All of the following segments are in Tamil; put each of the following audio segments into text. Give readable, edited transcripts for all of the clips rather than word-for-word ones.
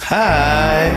ஹாய்.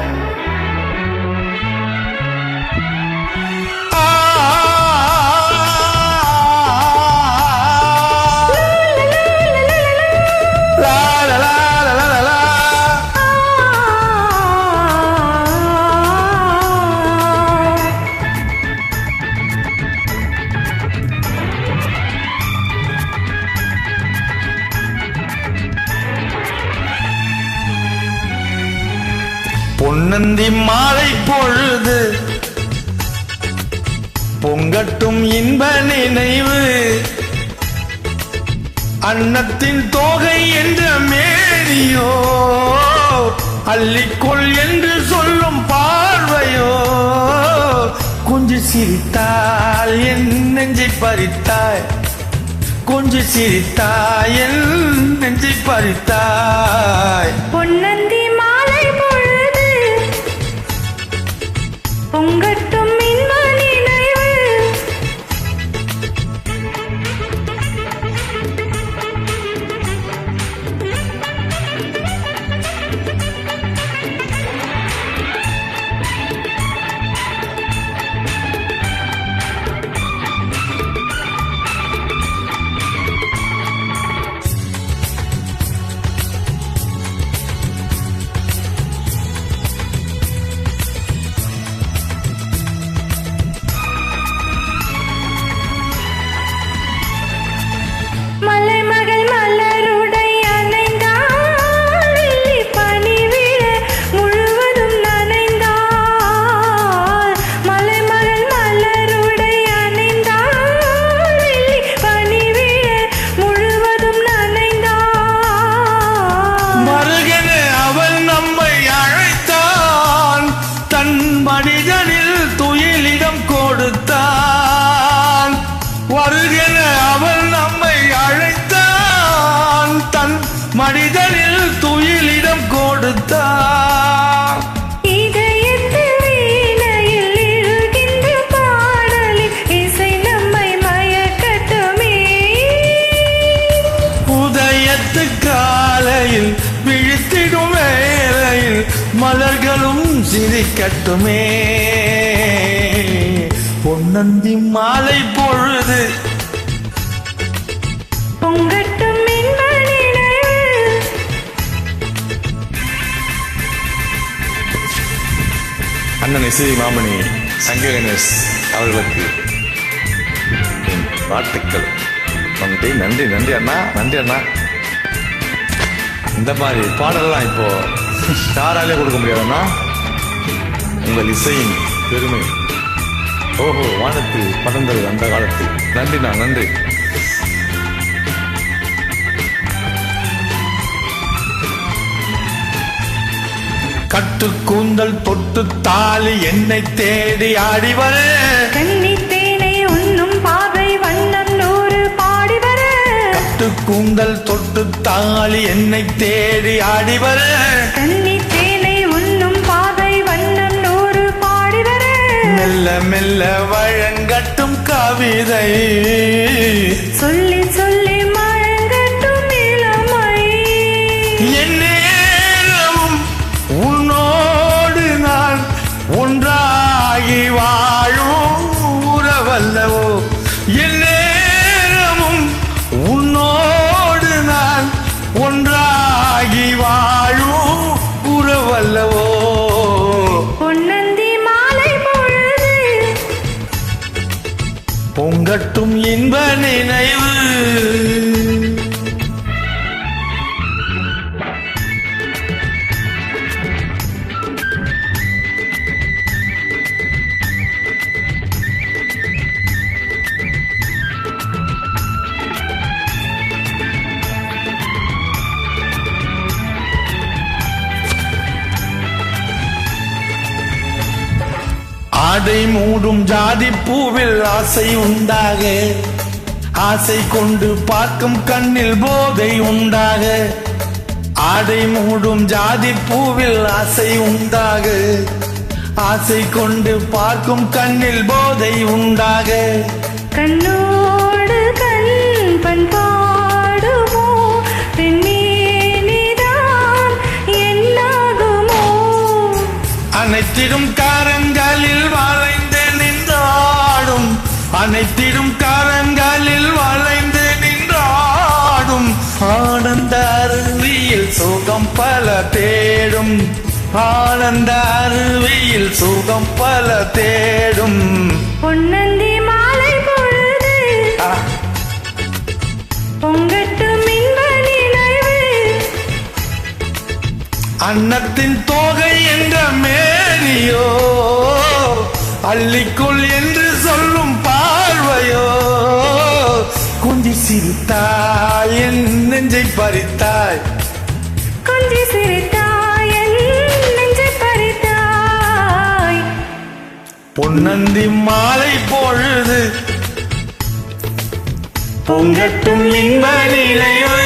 பொன்னந்தி மாலை பொழுது பொங்கட்டும் இன்ப நினைவு, அன்னத்தின் தோகை என்ற மேனியோ அள்ளிக்கொள் என்று சொல்லும் பார்வையோ, கொஞ்சம் சிரித்தால் என் நெஞ்சை பறித்தாய், கொஞ்சம் சிரித்தாய் என் நெஞ்சை பறித்தாய். பொன்னந்தி மாலை பொழுது பொங்கட்டும் இன்ப நினைவு, மலைமகள் மலருடை அணைந்தாள், வெள்ளி பனி விழ முழுவதும் நனைந்தாள். மலைமகள் மலருடை அணைந்தாள், வெள்ளி பனி விழ முழுவதும் நனைந்தாள். மருகன அவள் நம்மை அழைத்தான், தன் மனிதனில் துயிலிடம் கொடுத்தான். வருகன அவள் நம்மை அழைத்தான், தன் மனிதனில் துயிலிடம் கொடுத்தான். இதயத்து வீணையில் எழுகின்ற பாடலில் இசை நம்மை மயக்கட்டுமே. உதயத்து காலையில் விழித்திடும் வேளையில் மலர்களும் சிரிக்கட்டுமே. பொன்னந்தி மாலை பொழுது பொங்கட்டும் இன்ப நினைவு, அண்ணன் இசை மாமணி சங்க கணேஷ் அவர்களுக்கு என் வாழ்த்துக்கள். நன்றி நன்றி நன்றி அண்ணா, நன்றி அண்ணா. இந்த மாதிரி பாடலாம் இப்போ யாராலே கொடுக்க முடியாதுண்ணா. உங்கள் இசையின் பெருமை ஓஹோ வானத்தில் பறந்தது அந்த காலத்தில். நன்றிண்ணா, நன்றி. கட்டு கூந்தல் தொட்டு தாலி என்னை தேடி ஆடிவர, கன்னி தேனை உண்ணும் பாவை வண்ணம் நூறு பாடி வர. கட்டு கூந்தல் தொட்டு தாலி என்னை தேடி ஆடிவர, கன்னி தேனை உண்ணும் பாவை வண்ணம் நூறு பாடி வர. மெல்ல மெல்ல வழங்கட்டும் கவிதை, சொல்லி சொல்லி மழங்கட்டும் இளமை. என் நேரமும் உன்னோடு நான் ஒன்றாகி வாழும் உறவல்லவோ, என் நேரமும் உன்னோடு நான் ஒன்றாகி வாழும் உறவல்லவோ. பொன்னந்தி மாலை பொழுது பொங்கட்டும் இன்ப நினைவு. ஆடை மூடும் ஜாதி பூவில் ஆசை உண்டாக, ஆசை கொண்டு பார்க்கும் கண்ணில் போதை உண்டாக. ஆடை மூடும் ஜாதி பூவில் ஆசை உண்டாக, ஆசை கொண்டு பார்க்கும் கண்ணில் போதை உண்டாக. கண்ணோடு கண் பண்பாடுமோ, பெண்ணே நீதான் என்னாகுமோ. அனைத்திடும் கரங்களில் வளைந்து நின்றாடும், அனைத்திடும் கரங்களில் வளைந்து நின்றாடும். ஆனந்த அருவியில் சுகம் பல தேடும், ஆனந்த அருவியில் சுகம் பல தேடும். பொன்னந்தி மாலை பொழுது பொங்கட்டும் இன்ப நினைவு. அன்னத்தின் தோகை என்ற மேனியோ, அள்ளிக்குள் என்று சொல்லும் பார்வையோ. கொஞ்சி சிரித்தாய் என் நெஞ்சை பறித்தாய், கொஞ்சி சிரித்தாய் என் நெஞ்சை பறித்தாய். பொன்னந்தி மாலை பொழுது பொங்கட்டும் இன்ப நிலைவு.